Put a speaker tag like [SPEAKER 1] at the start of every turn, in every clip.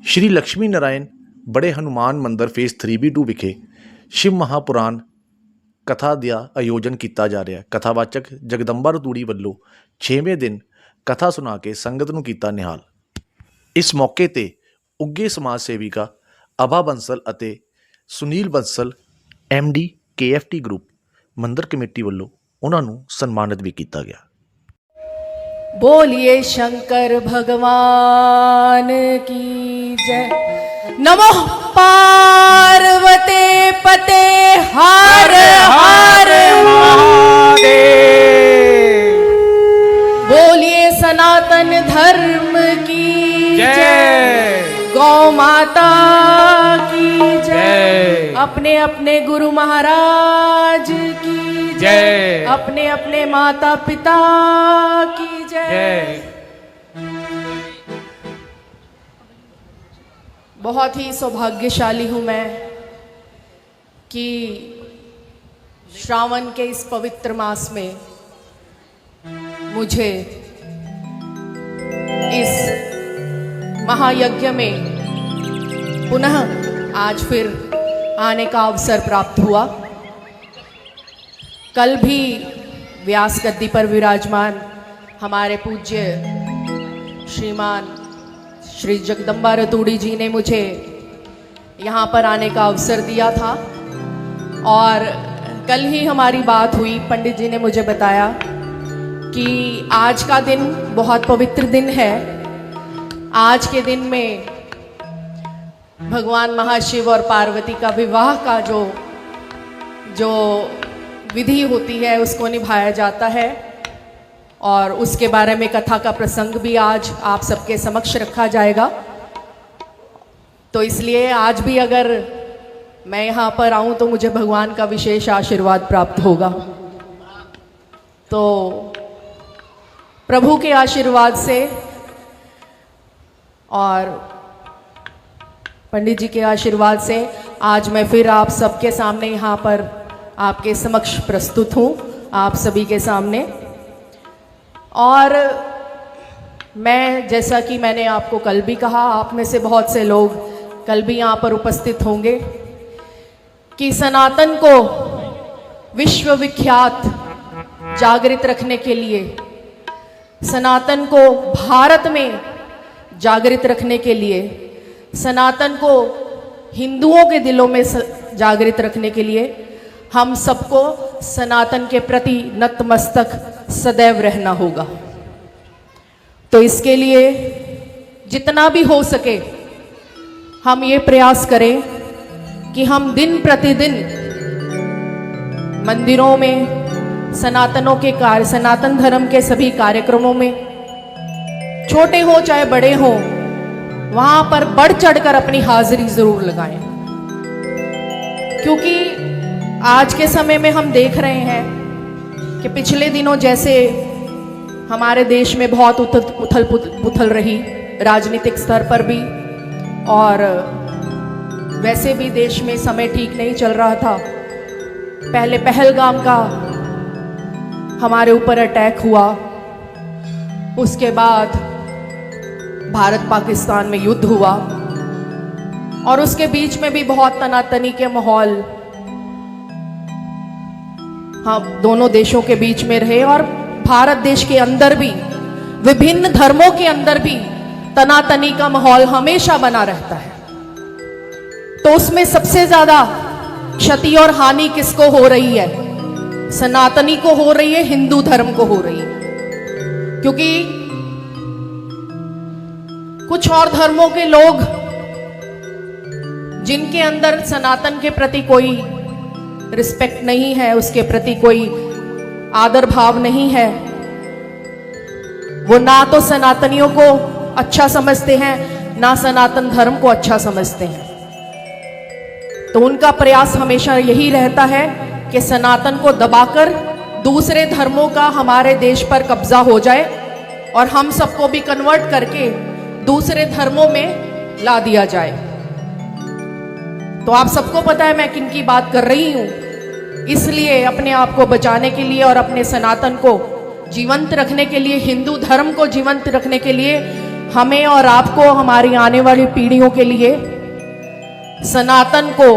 [SPEAKER 1] श्री लक्ष्मी नारायण बड़े हनुमान मंदिर face 3B2 ਵਿਖੇ शिव महापुराण कथा ਦਾ ਆਯੋਜਨ ਕੀਤਾ ਜਾ ਰਿਹਾ ਹੈ। ਕਥਾਵਾਚਕ ਜਗਦੰਬਾ ਰਤੂੜੀ ਵੱਲੋਂ 6ਵੇਂ ਦਿਨ ਕਥਾ ਸੁਣਾ ਕੇ ਸੰਗਤ ਨੂੰ ਕੀਤਾ ਨਿਹਾਲ। ਇਸ ਮੌਕੇ ਤੇ ਉੱਗੇ ਸਮਾਜ ਸੇਵਿਕਾ ਅਭਾ ਬੰਸਲ ਅਤੇ Sunil Bansal MD KFT group ਮੰਦਿਰ ਕਮੇਟੀ ਵੱਲੋਂ ਉਹਨਾਂ ਨੂੰ ਸਨਮਾਨਿਤ ਵੀ ਕੀਤਾ ਗਿਆ।
[SPEAKER 2] बोलिए शंकर भगवान की जय। नमो पार्वते पते हर हर महादेव। बोलिए सनातन धर्म की जय। गौ माता की जय। अपने अपने गुरु महाराज की जय। अपने अपने माता पिता की जय। बहुत ही सौभाग्यशाली हूँ मैं कि श्रावण के इस पवित्र मास में मुझे इस महायज्ञ में पुनः आज फिर आने का अवसर प्राप्त हुआ। कल भी व्यास गद्दी पर विराजमान हमारे पूज्य श्रीमान श्री जगदंबा रतूड़ी जी ने मुझे यहाँ पर आने का अवसर दिया था और कल ही हमारी बात हुई। पंडित जी ने मुझे बताया कि आज का दिन बहुत पवित्र दिन है। आज के दिन में भगवान महाशिव और पार्वती का विवाह का जो विधि होती है उसको निभाया जाता है और उसके बारे में कथा का प्रसंग भी आज आप सबके समक्ष रखा जाएगा। तो इसलिए आज भी अगर मैं यहाँ पर आऊँ तो मुझे भगवान का विशेष आशीर्वाद प्राप्त होगा। तो प्रभु के आशीर्वाद से और पंडित जी के आशीर्वाद से आज मैं फिर आप सबके सामने यहाँ पर आपके समक्ष प्रस्तुत हूँ, आप सभी के सामने। और मैं जैसा कि मैंने आपको कल भी कहा, आप में से बहुत से लोग कल भी यहाँ पर उपस्थित होंगे कि सनातन को विश्व विख्यात जागृत रखने के लिए, सनातन को भारत में जागृत रखने के लिए, सनातन को हिंदुओं के दिलों में जागृत रखने के लिए हम सबको सनातन के प्रति नतमस्तक सदैव रहना होगा। तो इसके लिए जितना भी हो सके हम ये प्रयास करें कि हम दिन प्रतिदिन मंदिरों में सनातनों के कार्य, सनातन धर्म के सभी कार्यक्रमों में, छोटे हो चाहे बड़े हो, वहां पर बढ़ चढ़कर अपनी हाजिरी जरूर लगाएं। क्योंकि आज के समय में हम देख रहे हैं कि पिछले दिनों जैसे हमारे देश में बहुत उथल पुथल रही राजनीतिक स्तर पर भी, और वैसे भी देश में समय ठीक नहीं चल रहा था। पहले पहलगाम का हमारे ऊपर अटैक हुआ, उसके बाद भारत पाकिस्तान में युद्ध हुआ और उसके बीच में भी बहुत तनातनी के माहौल हम दोनों देशों के बीच में रहे और भारत देश के अंदर भी विभिन्न धर्मों के अंदर भी तनातनी का माहौल हमेशा बना रहता है। तो उसमें सबसे ज्यादा क्षति और हानि किसको हो रही है? सनातनी को हो रही है, हिंदू धर्म को हो रही है। क्योंकि कुछ और धर्मों के लोग जिनके अंदर सनातन के प्रति कोई रिस्पेक्ट नहीं है, उसके प्रति कोई आदर भाव नहीं है, वो ना तो सनातनियों को अच्छा समझते हैं ना सनातन धर्म को अच्छा समझते हैं। तो उनका प्रयास हमेशा यही रहता है कि सनातन को दबाकर दूसरे धर्मों का हमारे देश पर कब्जा हो जाए और हम सबको भी कन्वर्ट करके दूसरे धर्मों में ला दिया जाए। तो आप सबको पता है मैं किन की बात कर रही हूं। इसलिए अपने आप को बचाने के लिए और अपने सनातन को जीवंत रखने के लिए, हिंदू धर्म को जीवंत रखने के लिए हमें और आपको, हमारी आने वाली पीढ़ियों के लिए सनातन को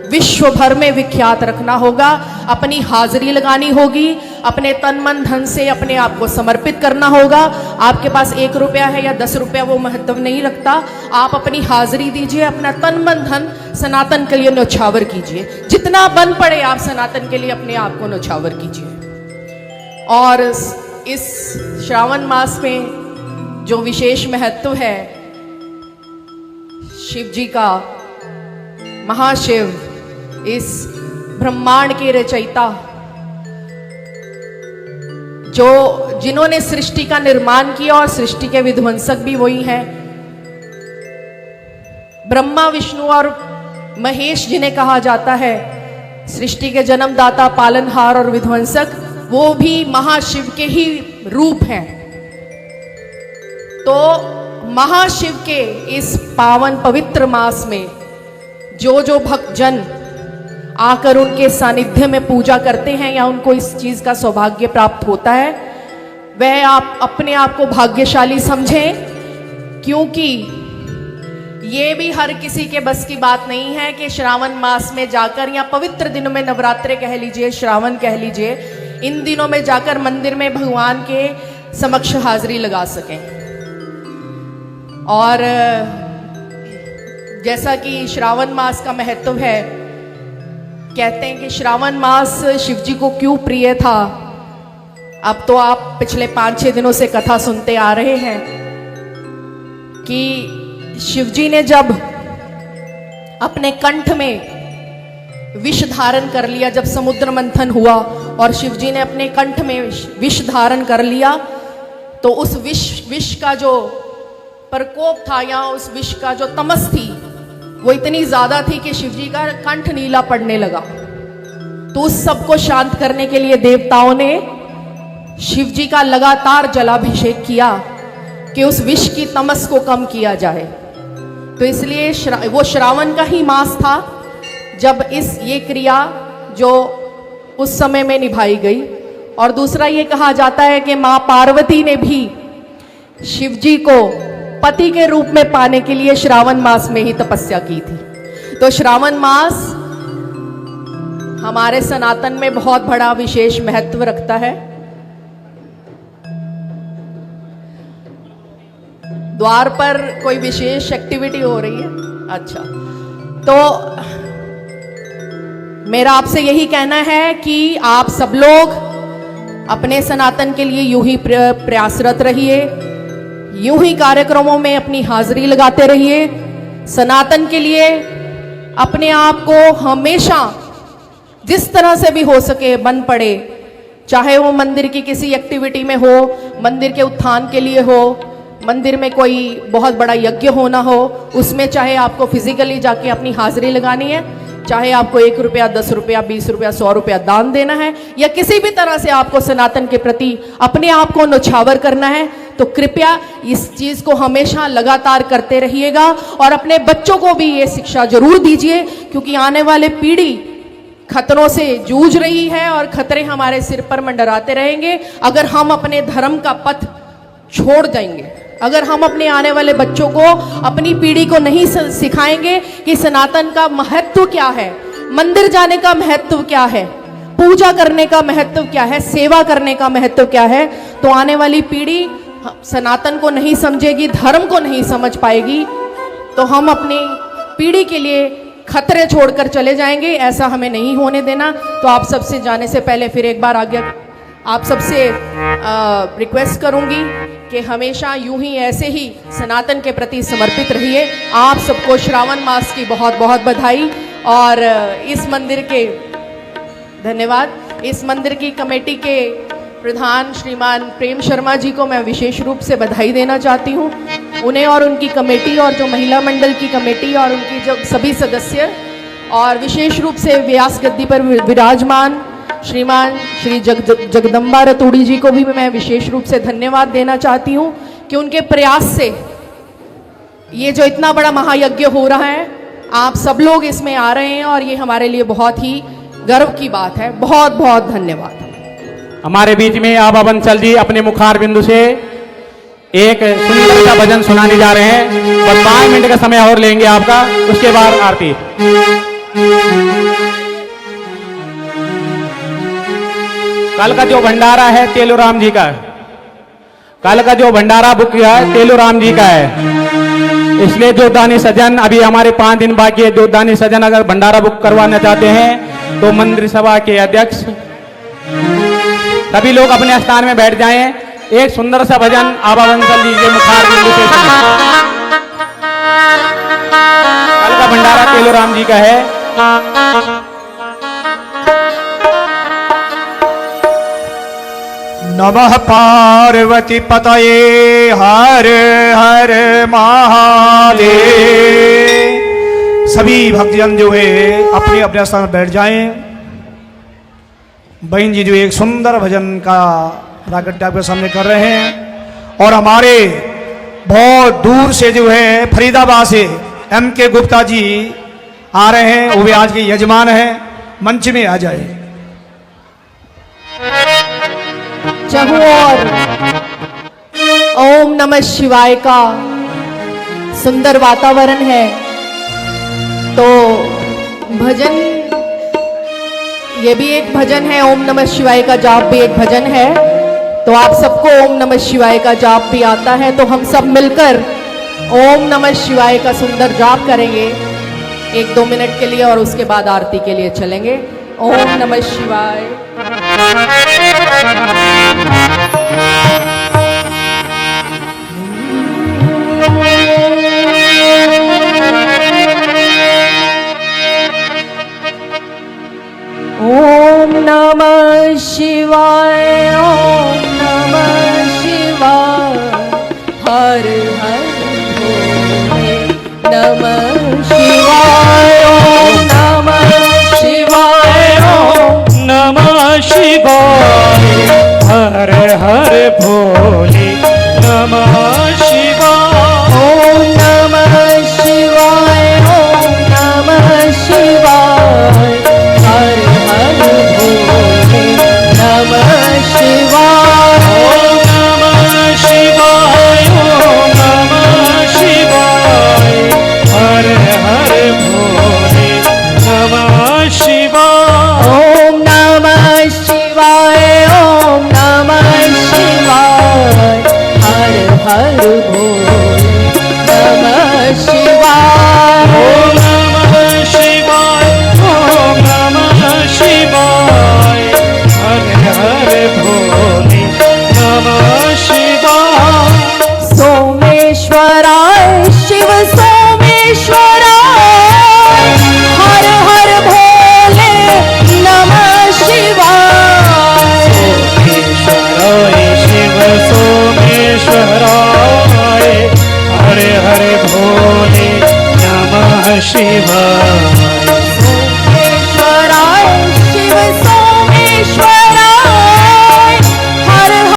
[SPEAKER 2] विश्व भर में विख्यात रखना होगा। अपनी हाजिरी लगानी होगी, अपने तन मन धन से अपने आप को समर्पित करना होगा। आपके पास 1 रुपया है या 10 रुपया, वो महत्व नहीं रखता। आप अपनी हाजिरी दीजिए, अपना तन मन धन सनातन के लिए न्यौछावर कीजिए। जितना बन पड़े आप सनातन के लिए अपने आप को न्यौछावर कीजिए। और इस श्रावण मास में जो विशेष महत्व है, शिव जी का, महाशिव, इस ब्रह्मांड के रचयिता, जिन्होंने सृष्टि का निर्माण किया और सृष्टि के विध्वंसक भी वही हैं। ब्रह्मा, विष्णु और महेश जिन्हें कहा जाता है, सृष्टि के जन्मदाता, पालनहार और विध्वंसक, वो भी महाशिव के ही रूप हैं। तो महाशिव के इस पावन पवित्र मास में जो भक्तजन आकर उनके सानिध्य में पूजा करते हैं या उनको इस चीज का सौभाग्य प्राप्त होता है, वह आप अपने आप को भाग्यशाली समझें, क्योंकि ये भी हर किसी के बस की बात नहीं है कि श्रावण मास में जाकर या पवित्र दिनों में, नवरात्रे कह लीजिए, श्रावण कह लीजिए, इन दिनों में जाकर मंदिर में भगवान के समक्ष हाजिरी लगा सकें। और जैसा कि श्रावण मास का महत्व है, कहते हैं कि श्रावण मास शिव जी को क्यों प्रिय था। अब तो आप पिछले 5-6 दिनों से कथा सुनते आ रहे हैं कि शिव जी ने जब अपने कंठ में विष धारण कर लिया, जब समुद्र मंथन हुआ और शिव जी ने अपने कंठ में विष धारण कर लिया, तो उस विष का जो प्रकोप था या उस विष का जो तमस थी, वो इतनी ज्यादा थी कि शिव जी का कंठ नीला पड़ने लगा। तो उस सबको शांत करने के लिए देवताओं ने शिव जी का लगातार जलाभिषेक किया कि उस विष की तमस को कम किया जाए। तो इसलिए वो श्रावण का ही मास था जब ये क्रिया जो उस समय में निभाई गई। और दूसरा ये कहा जाता है कि माँ पार्वती ने भी शिव जी को पति के रूप में पाने के लिए श्रावण मास में ही तपस्या की थी। तो श्रावण मास हमारे सनातन में बहुत बड़ा विशेष महत्व रखता है। द्वार पर कोई विशेष एक्टिविटी हो रही है? अच्छा, तो मेरा आपसे यही कहना है कि आप सब लोग अपने सनातन के लिए यूं ही प्रयासरत रहिए, यूं ही कार्यक्रमों में अपनी हाजिरी लगाते रहिए। सनातन के लिए अपने आप को हमेशा जिस तरह से भी हो सके बन पड़े, चाहे वो मंदिर की किसी एक्टिविटी में हो, मंदिर के उत्थान के लिए हो, मंदिर में कोई बहुत बड़ा यज्ञ होना हो, उसमें चाहे आपको फिजिकली जाके अपनी हाजिरी लगानी है, चाहे आपको 1 रुपया, 10 रुपया, 20 रुपया, 100 रुपया दान देना है, या किसी भी तरह से आपको सनातन के प्रति अपने आप को न्यौछावर करना है, तो कृपया इस चीज को हमेशा लगातार करते रहिएगा। और अपने बच्चों को भी ये शिक्षा जरूर दीजिए, क्योंकि आने वाले पीढ़ी खतरों से जूझ रही है और खतरे हमारे सिर पर मंडराते रहेंगे अगर हम अपने धर्म का पथ छोड़ देंगे। अगर हम अपने आने वाले बच्चों को, अपनी पीढ़ी को नहीं सिखाएंगे कि सनातन का महत्व क्या है, मंदिर जाने का महत्व क्या है, पूजा करने का महत्व क्या है, सेवा करने का महत्व क्या है, तो आने वाली पीढ़ी सनातन को नहीं समझेगी, धर्म को नहीं समझ पाएगी, तो हम अपनी पीढ़ी के लिए खतरे छोड़कर चले जाएंगे। ऐसा हमें नहीं होने देना। तो आप सबसे जाने से पहले फिर एक बार आगे आप सबसे रिक्वेस्ट करूंगी कि हमेशा यूं ही ऐसे ही सनातन के प्रति समर्पित रहिए। आप सबको श्रावण मास की बहुत बहुत बधाई। और इस मंदिर के धन्यवाद। इस मंदिर की कमेटी के प्रधान श्रीमान प्रेम शर्मा जी को मैं विशेष रूप से बधाई देना चाहती हूँ। उन्हें और उनकी कमेटी और जो महिला मंडल की कमेटी और उनकी जो सभी सदस्य, और विशेष रूप से व्यास गद्दी पर विराजमान श्रीमान श्री जगदम्बा रतूड़ी जी को भी मैं विशेष रूप से धन्यवाद देना चाहती हूँ कि उनके प्रयास से ये जो इतना बड़ा महायज्ञ हो रहा है, आप सब लोग इसमें आ रहे हैं और ये हमारे लिए बहुत ही गर्व की बात है। बहुत बहुत धन्यवाद।
[SPEAKER 3] हमारे बीच में आबा बंसल जी अपने मुखार बिंदु से एक सुंदर सा भजन सुनाने जा रहे हैं और 5 मिनट का समय और लेंगे आपका, उसके बाद आरती। कल का जो भंडारा है तेलूराम जी का, कल का जो भंडारा बुक किया है तेलूराम जी का है, इसलिए जो दानी सजन, अभी हमारे 5 दिन बाकी है, जो दानी सजन अगर भंडारा बुक करवाना चाहते हैं तो मंदिर सभा के अध्यक्ष सभी लोग अपने स्थान में बैठ जाएं। एक सुंदर सा भजन आबा बंसल जी के मुखार बिंदु से सुनिए। कल का भंडारा तेलूराम जी का है।
[SPEAKER 4] नमः पार्वती पतये हर हर महादेव। सभी भक्तजन जो है अपने अपने स्थान पर बैठ जाएं। बहन जी जो एक सुंदर भजन का प्राकट्य आपके सामने कर रहे हैं और हमारे बहुत दूर से जो है फरीदाबाद से M.K. गुप्ता जी आ रहे हैं, वो भी आज के यजमान हैं। मंच में आ जाए।
[SPEAKER 2] चाहूं और ओम नमः शिवाय का सुंदर वातावरण है, तो भजन, ये भी एक भजन है, ओम नमः शिवाय का जाप भी एक भजन है। तो आप सबको ओम नमः शिवाय का जाप भी आता है, तो हम सब मिलकर ओम नमः शिवाय का सुंदर जाप करेंगे 1-2 मिनट के लिए और उसके बाद आरती के लिए चलेंगे। ओम नमः शिवाय। ओम नमः शिवाय, ओम नमः शिवाय, हर हर भोले नमः शिवाय, ओम नमः शिवाय, ओम
[SPEAKER 5] नमः शिवाय, हर हर भोले नमः शिवाय।
[SPEAKER 2] ओम नमः शिवाय, ओम नमः शिवाय, हर हर भोले नमः शिवाय।
[SPEAKER 5] ओम नमः शिवाय, ओम नमः शिवाय, हर हर भोले नमः शिवाय।
[SPEAKER 2] ओम नमः शिवाय, ओम नमः शिवाय, हर हर भोले नमः शिवाय।
[SPEAKER 5] ओम नमः शिवाय, ओम नमः शिवाय, हर हर भोले नमः शिवाय।
[SPEAKER 2] सोमेश्वराय शिव सोमेश्वराय, हर हर भोले नमः शिवाय।
[SPEAKER 5] सोमेश्वराय शिव सोमेश्वराय, हर हर भोले नमः शिवाय।